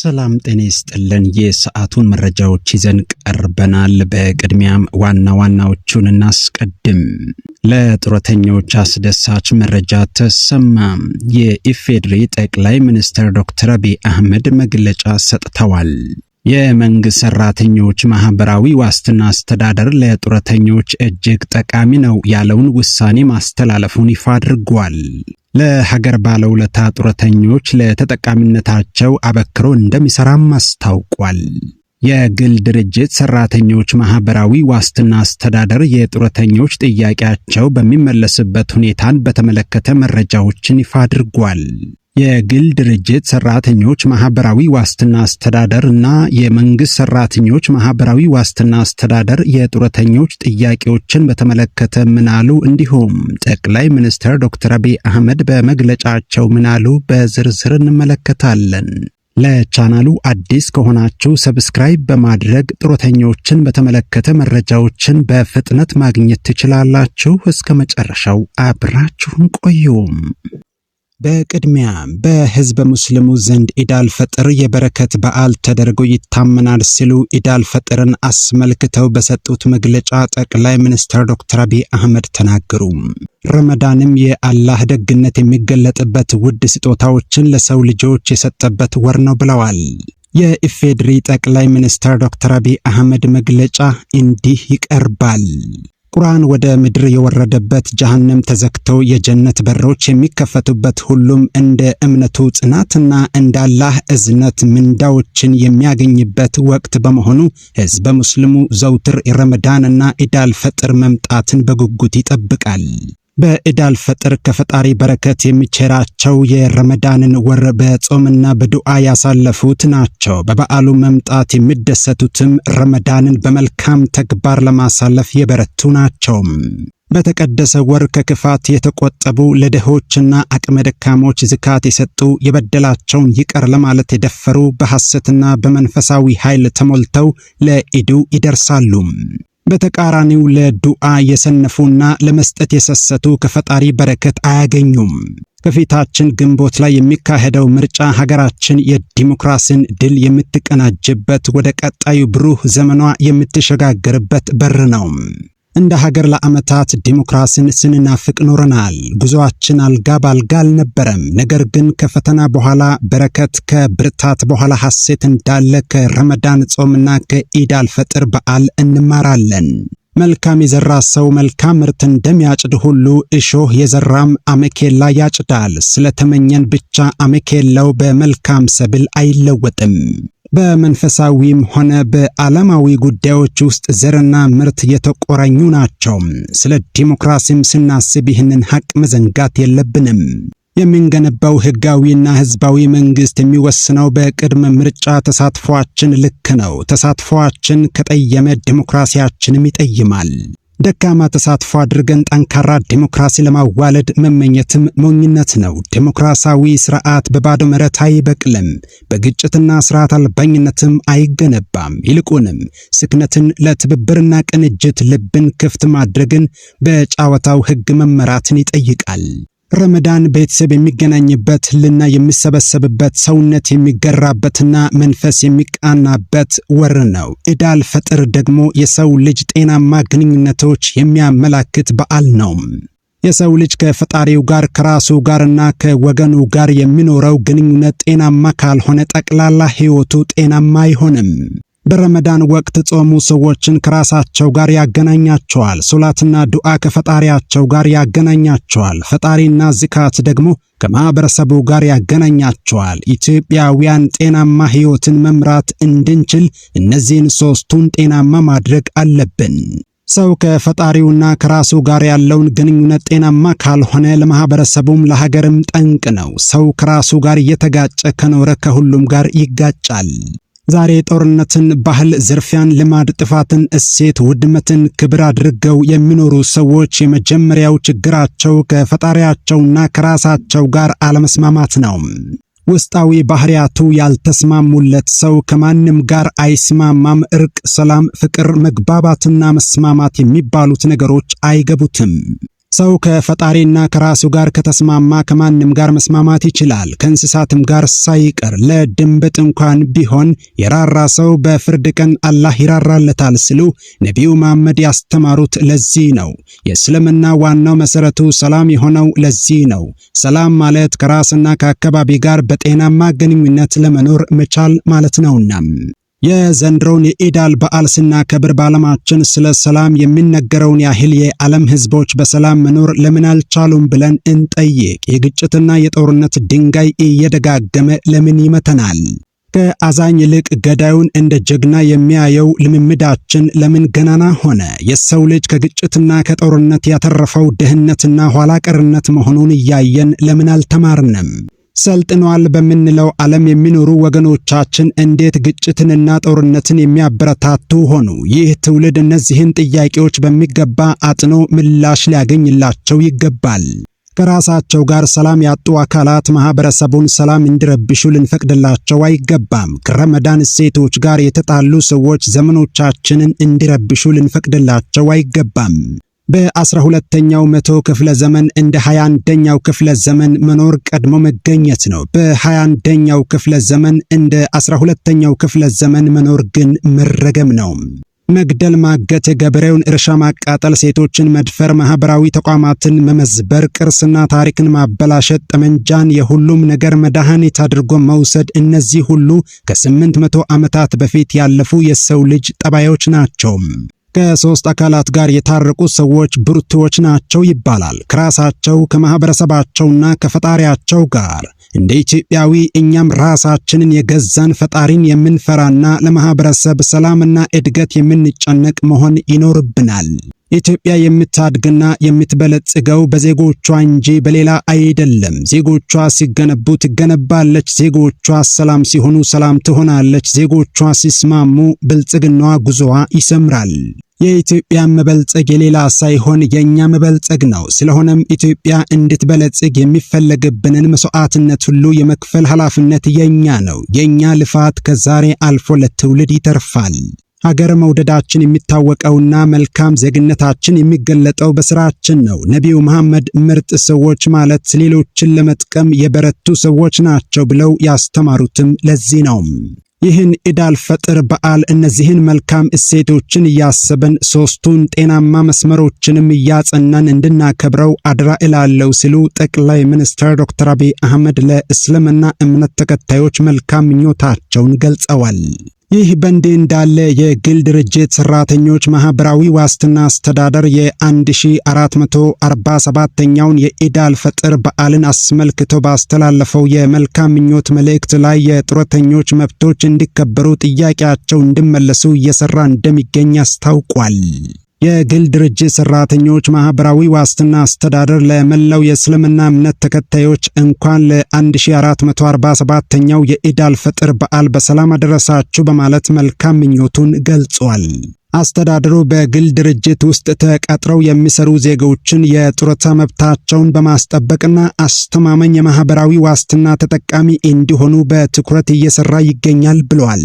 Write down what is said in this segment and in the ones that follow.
ሰላም ጤና ይስጥልን። የሰዓቱን መረጃዎች ይዘን ቀርበናል። በቅድሚያም ዋና ዋናዎቹን እናስቀድም። ለጡረተኞች አስደሳች መረጃ ተሰማ። የኢፌዴሪ ጠቅላይ ሚኒስትር ዶክተር አብይ አህመድ መግለጫ ሰጥተዋል። የመንግስት ሰራተኞች ማህበራዊ ዋስትና አስተዳደር ለጡረተኞች እጅግ ጠቃሚ ነው ያለውን ውሳኔ ማስተላለፉን ይፋ አድርጓል። ለሀገር ባለውለታ ጡረተኞች ለተጠቃሚነታቸው አበክሮ እንደሚሰራም አስታውቋል። የግል ድርጅት ሰራተኞች ማህበራዊ ዋስትና አስተዳደር የጡረተኞች ጥያቄያቸው በሚመለስበት ሁኔታን በተመለከተ መረጃዎችን ይፋ አድርጓል። የግል ድርጅት ሰራተኞች ማህበራዊ ዋስትና አስተዳደር እና የመንግስት ሰራተኞች ማህበራዊ ዋስትና አስተዳደር የጡረተኞች ጥያቄዎችን በተመለከተ ምናሉ፣ እንዲሁም ጠቅላይ ሚኒስትር ዶክተር አብይ አህመድ በመግለጫቸው ምናሉ በዝርዝር እንመለከታለን። ለቻናሉ አዲስ ከሆናችሁ ሰብስክራይብ በማድረግ ጡረተኞችን በተመለከተ መረጃዎችን በፍጥነት ማግኘት ትችላላችሁ። እስከ መጨረሻው አብራችሁን ቆዩም። በቅድሚያ በህዝበ ሙስሊሙ ዘንድ ኢድ አልፈጥር የበረከት በዓል ተደርጎ ይታመናል ሲሉ ኢድ አልፈጥርን አስመልክተው በሰጡት መግለጫ ጠቅላይ ሚኒስትር ዶክተር አብይ አህመድ ተናገሩ። ረመዳንም የአላህ ደግነት የሚገለጥበት ውድ ስጦታዎችን ለሰው ልጆች የሰጠበት ወር ነው ብለዋል። የኢፌዴሪ ጠቅላይ ሚኒስትር ዶክተር አብይ አህመድ መግለጫ እንዲህ ይቀርባል። ቁርአን ወደ ምድር የወረደበት፣ ጀሃነም ተዘግቶ የጀነት በሮች የሚከፈቱበት፣ ሁሉም እንደ እምነቱ ጽናትና እንደ አላህ እዝነት ምንዳዎችን የሚያገኝበት ወቅት በመሆኑ ህዝበ ሙስሊሙ ዘውትር የረመዳንና ኢድ አልፈጥር መምጣትን በጉጉት ይጠብቃል። በኢድ አልፈጥር ከፈጣሪ በረከት የሚቸራቸው የረመዳንን ወር በጾምና በዱዓ ያሳለፉት ናቸው። በበዓሉ መምጣት የሚደሰቱትም ረመዳንን በመልካም ተግባር ለማሳለፍ የበረቱ ናቸው። በተቀደሰ ወር ከክፋት የተቆጠቡ፣ ለድሆችና አቅመ ደካሞች ዝካት የሰጡ፣ የበደላቸውን ይቅር ለማለት የደፈሩ፣ በሐሰትና በመንፈሳዊ ኃይል ተሞልተው ለኢዱ ይደርሳሉ። በተቃራኒው ለዱዓ የሰነፉና ለመስጠት የሰሰቱ ከፈጣሪ በረከት አያገኙም። ከፊታችን ግንቦት ላይ የሚካሄደው ምርጫ ሀገራችን የዲሞክራሲን ድል የምትቀናጅበት፣ ወደ ቀጣዩ ብሩህ ዘመኗ የምትሸጋገርበት በር ነው። እንደ ሀገር ለዓመታት ዲሞክራሲን ስንናፍቅ ኖረናል። ጉዞአችን አልጋ ባልጋ አልነበረም። ነገር ግን ከፈተና በኋላ በረከት፣ ከብርታት በኋላ ሐሴት እንዳለ ከረመዳን ጾምና ከኢድ አልፈጥር በዓል እንማራለን። መልካም የዘራ ሰው መልካም ምርት እንደሚያጭድ ሁሉ እሾህ የዘራም አሜኬላ ያጭዳል። ስለተመኘን ብቻ አሜኬላው በመልካም ሰብል አይለወጥም። በመንፈሳዊም ሆነ በዓለማዊ ጉዳዮች ውስጥ ዘርና ምርት የተቆራኙ ናቸው። ስለ ዲሞክራሲም ስናስብ ይህንን ሐቅ መዘንጋት የለብንም። የምንገነባው ህጋዊና ህዝባዊ መንግስት የሚወስነው በቅድመ ምርጫ ተሳትፏችን ልክ ነው። ተሳትፏችን ከጠየመ ዲሞክራሲያችንም ይጠይማል። ደካማ ተሳትፎ አድርገን ጠንካራ ዲሞክራሲ ለማዋለድ መመኘትም ሞኝነት ነው። ዲሞክራሲያዊ ስርዓት በባዶ መሬት አይበቅልም። በግጭትና ስርዓት አልበኝነትም አይገነባም። ይልቁንም ስክነትን ለትብብርና ቅንጅት ልብን ክፍት ማድረግን፣ በጨዋታው ህግ መመራትን ይጠይቃል። ረመዳን ቤተሰብ የሚገናኝበት፣ ህልና የሚሰበሰብበት፣ ሰውነት የሚገራበትና መንፈስ የሚቃናበት ወር ነው። ኢድ አልፈጥር ደግሞ የሰው ልጅ ጤናማ ግንኙነቶች የሚያመላክት በዓል ነው። የሰው ልጅ ከፈጣሪው ጋር ከራሱ ጋርና ከወገኑ ጋር የሚኖረው ግንኙነት ጤናማ ካልሆነ ጠቅላላ ህይወቱ ጤናማ አይሆንም። በረመዳን ወቅት ጾሙ ሰዎችን ከራሳቸው ጋር ያገናኛቸዋል። ሶላትና ዱዓ ከፈጣሪያቸው ጋር ያገናኛቸዋል። ፈጣሪና ዝካት ደግሞ ከማህበረሰቡ ጋር ያገናኛቸዋል። ኢትዮጵያውያን ጤናማ ህይወትን መምራት እንድንችል እነዚህን ሶስቱን ጤናማ ማድረግ አለብን። ሰው ከፈጣሪውና ከራሱ ጋር ያለውን ግንኙነት ጤናማ ካልሆነ ለማህበረሰቡም ለሀገርም ጠንቅ ነው። ሰው ከራሱ ጋር እየተጋጨ ከኖረ ከሁሉም ጋር ይጋጫል። ዛሬ ጦርነትን፣ ባህል፣ ዝርፊያን፣ ልማድ፣ ጥፋትን፣ እሴት፣ ውድመትን ክብር አድርገው የሚኖሩ ሰዎች የመጀመሪያው ችግራቸው ከፈጣሪያቸውና ከራሳቸው ጋር አለመስማማት ነው። ውስጣዊ ባህሪያቱ ያልተስማሙለት ሰው ከማንም ጋር አይስማማም። እርቅ፣ ሰላም፣ ፍቅር፣ መግባባትና መስማማት የሚባሉት ነገሮች አይገቡትም። ሰው ከፈጣሪና ከራሱ ጋር ከተስማማ ከማንም ጋር መስማማት ይችላል፣ ከእንስሳትም ጋር ሳይቀር። ለድንብጥ እንኳን ቢሆን የራራ ሰው በፍርድ ቀን አላህ ይራራለታል ሲሉ ነቢዩ መሐመድ ያስተማሩት ለዚህ ነው። የእስልምና ዋናው መሰረቱ ሰላም የሆነው ለዚህ ነው። ሰላም ማለት ከራስና ከአካባቢ ጋር በጤናማ ግንኙነት ለመኖር መቻል ማለት ነውና የዘንድሮውን የኢዳል በዓል ስናከብር በዓለማችን ስለ ሰላም የሚነገረውን ያህል የዓለም ሕዝቦች በሰላም መኖር ለምን አልቻሉም ብለን እንጠይቅ። የግጭትና የጦርነት ድንጋይ እየደጋገመ ለምን ይመተናል? ከአዛኝ ይልቅ ገዳዩን እንደ ጀግና የሚያየው ልምምዳችን ለምን ገናና ሆነ? የሰው ልጅ ከግጭትና ከጦርነት ያተረፈው ድህነትና ኋላ ቀርነት መሆኑን እያየን ለምን አልተማርንም? ሰልጥኗል በምንለው ዓለም የሚኖሩ ወገኖቻችን እንዴት ግጭትንና ጦርነትን የሚያበረታቱ ሆኑ? ይህ ትውልድ እነዚህን ጥያቄዎች በሚገባ አጥኖ ምላሽ ሊያገኝላቸው ይገባል። ከራሳቸው ጋር ሰላም ያጡ አካላት ማህበረሰቡን ሰላም እንዲረብሹ ልንፈቅድላቸው አይገባም። ከረመዳን እሴቶች ጋር የተጣሉ ሰዎች ዘመኖቻችንን እንዲረብሹ ልንፈቅድላቸው አይገባም። በ12ኛው መቶ ክፍለ ዘመን እንደ 21ኛው ክፍለ ዘመን መኖር ቀድሞ መገኘት ነው። በ21ኛው ክፍለ ዘመን እንደ 12ኛው ክፍለ ዘመን መኖር ግን መረገም ነው። መግደል፣ ማገት፣ ገበሬውን እርሻ ማቃጠል፣ ሴቶችን መድፈር፣ ማህበራዊ ተቋማትን መመዝበር፣ ቅርስና ታሪክን ማበላሸት፣ ጠመንጃን የሁሉም ነገር መድኃኒት አድርጎ መውሰድ፣ እነዚህ ሁሉ ከ800 ዓመታት በፊት ያለፉ የሰው ልጅ ጠባዮች ናቸው። ከሶስት አካላት ጋር የታረቁ ሰዎች ብርቱዎች ናቸው ይባላል። ከራሳቸው ከማህበረሰባቸውና ከፈጣሪያቸው ጋር። እንደ ኢትዮጵያዊ እኛም ራሳችንን የገዛን ፈጣሪን የምንፈራና ለማህበረሰብ ሰላምና እድገት የምንጨነቅ መሆን ይኖርብናል። ኢትዮጵያ የምታድግና የምትበለጽገው በዜጎቿ እንጂ በሌላ አይደለም። ዜጎቿ ሲገነቡ ትገነባለች። ዜጎቿ ሰላም ሲሆኑ ሰላም ትሆናለች። ዜጎቿ ሲስማሙ ብልጽግናዋ ጉዞዋ ይሰምራል። የኢትዮጵያ መበልጸግ የሌላ ሳይሆን የኛ መበልጸግ ነው። ስለሆነም ኢትዮጵያ እንድትበለጽግ የሚፈለግብንን መስዋዕትነት ሁሉ የመክፈል ኃላፊነት የኛ ነው። የኛ ልፋት ከዛሬ አልፎ ለትውልድ ይተርፋል። ሀገር መውደዳችን የሚታወቀውና መልካም ዜግነታችን የሚገለጠው በስራችን ነው። ነቢዩ መሐመድ ምርጥ ሰዎች ማለት ሌሎችን ለመጥቀም የበረቱ ሰዎች ናቸው ብለው ያስተማሩትም ለዚህ ነው። ይህን ኢዳል ፈጥር በዓል እነዚህን መልካም እሴቶችን እያሰበን ሶስቱን ጤናማ መስመሮችንም እያጸናን እንድናከብረው አድራ እላለሁ ሲሉ ጠቅላይ ሚኒስትር ዶክተር አብይ አህመድ ለእስልምና እምነት ተከታዮች መልካም ምኞታቸውን ገልጸዋል። ይህ በእንዲህ እንዳለ የግል ድርጅት ሰራተኞች ማህበራዊ ዋስትና አስተዳደር የ1447ኛውን የኢዳል ፈጥር በዓልን አስመልክቶ ባስተላለፈው የመልካም ምኞት መልእክት ላይ የጡረተኞች መብቶች እንዲከበሩ ጥያቄያቸው እንዲመለሱ እየሰራ እንደሚገኝ አስታውቋል። የግል ድርጅት ሰራተኞች ማህበራዊ ዋስትና አስተዳደር ለመላው የእስልምና እምነት ተከታዮች እንኳን ለ1447ኛው የኢዳል ፈጥር በዓል በሰላም አደረሳችሁ በማለት መልካም ምኞቱን ገልጿል። አስተዳደሩ በግል ድርጅት ውስጥ ተቀጥረው የሚሰሩ ዜጎችን የጡረታ መብታቸውን በማስጠበቅና አስተማማኝ የማህበራዊ ዋስትና ተጠቃሚ እንዲሆኑ በትኩረት እየሰራ ይገኛል ብሏል።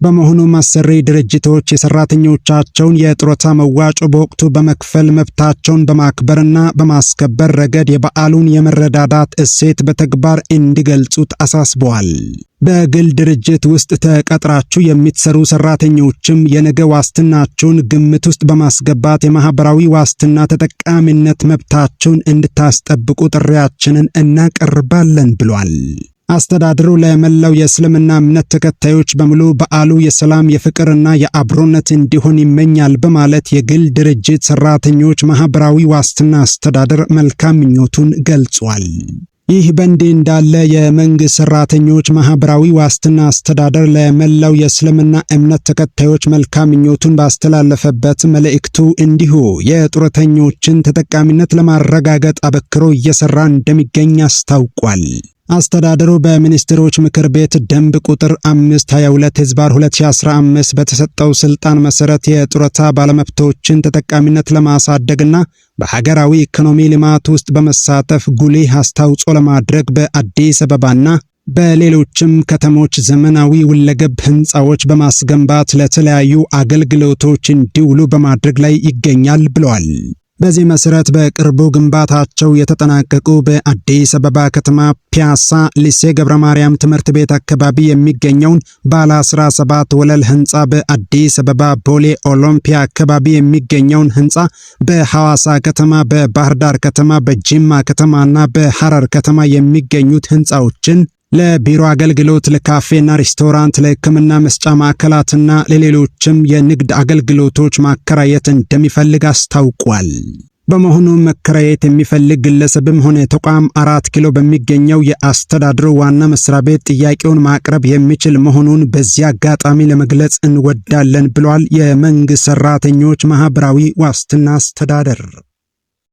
በመሆኑ አሰሪ ድርጅቶች የሰራተኞቻቸውን የጡረታ መዋጮ በወቅቱ በመክፈል መብታቸውን በማክበርና በማስከበር ረገድ የበዓሉን የመረዳዳት እሴት በተግባር እንዲገልጹት አሳስበዋል። በግል ድርጅት ውስጥ ተቀጥራችሁ የምትሰሩ ሰራተኞችም የነገ ዋስትናችሁን ግምት ውስጥ በማስገባት የማህበራዊ ዋስትና ተጠቃሚነት መብታችሁን እንድታስጠብቁ ጥሪያችንን እናቀርባለን ብሏል። አስተዳደሩ ለመላው የእስልምና እምነት ተከታዮች በሙሉ በዓሉ የሰላም የፍቅርና የአብሮነት እንዲሆን ይመኛል በማለት የግል ድርጅት ሰራተኞች ማህበራዊ ዋስትና አስተዳደር መልካም ምኞቱን ገልጿል። ይህ በእንዲህ እንዳለ የመንግስት ሰራተኞች ማህበራዊ ዋስትና አስተዳደር ለመላው የእስልምና እምነት ተከታዮች መልካም ምኞቱን ባስተላለፈበት መልእክቱ እንዲሁ የጡረተኞችን ተጠቃሚነት ለማረጋገጥ አበክሮ እየሰራ እንደሚገኝ አስታውቋል። አስተዳደሩ በሚኒስትሮች ምክር ቤት ደንብ ቁጥር 522/2015 በተሰጠው ስልጣን መሰረት የጡረታ ባለመብቶችን ተጠቃሚነት ለማሳደግና በሀገራዊ ኢኮኖሚ ልማት ውስጥ በመሳተፍ ጉልህ አስተዋጽኦ ለማድረግ በአዲስ አበባና በሌሎችም ከተሞች ዘመናዊ ሁለገብ ህንፃዎች በማስገንባት ለተለያዩ አገልግሎቶች እንዲውሉ በማድረግ ላይ ይገኛል ብለዋል። በዚህ መሰረት በቅርቡ ግንባታቸው የተጠናቀቁ በአዲስ አበባ ከተማ ፒያሳ ሊሴ ገብረ ማርያም ትምህርት ቤት አካባቢ የሚገኘውን ባለ 17 ወለል ህንፃ፣ በአዲስ አበባ ቦሌ ኦሎምፒያ አካባቢ የሚገኘውን ህንፃ፣ በሐዋሳ ከተማ፣ በባህር ዳር ከተማ፣ በጂማ ከተማና በሐረር ከተማ የሚገኙት ህንፃዎችን ለቢሮ አገልግሎት፣ ለካፌና ሬስቶራንት፣ ለሕክምና መስጫ ማዕከላትና ለሌሎችም የንግድ አገልግሎቶች ማከራየት እንደሚፈልግ አስታውቋል። በመሆኑም መከራየት የሚፈልግ ግለሰብም ሆነ ተቋም 4 ኪሎ በሚገኘው የአስተዳደሩ ዋና መስሪያ ቤት ጥያቄውን ማቅረብ የሚችል መሆኑን በዚህ አጋጣሚ ለመግለጽ እንወዳለን ብሏል የመንግስት ሰራተኞች ማህበራዊ ዋስትና አስተዳደር።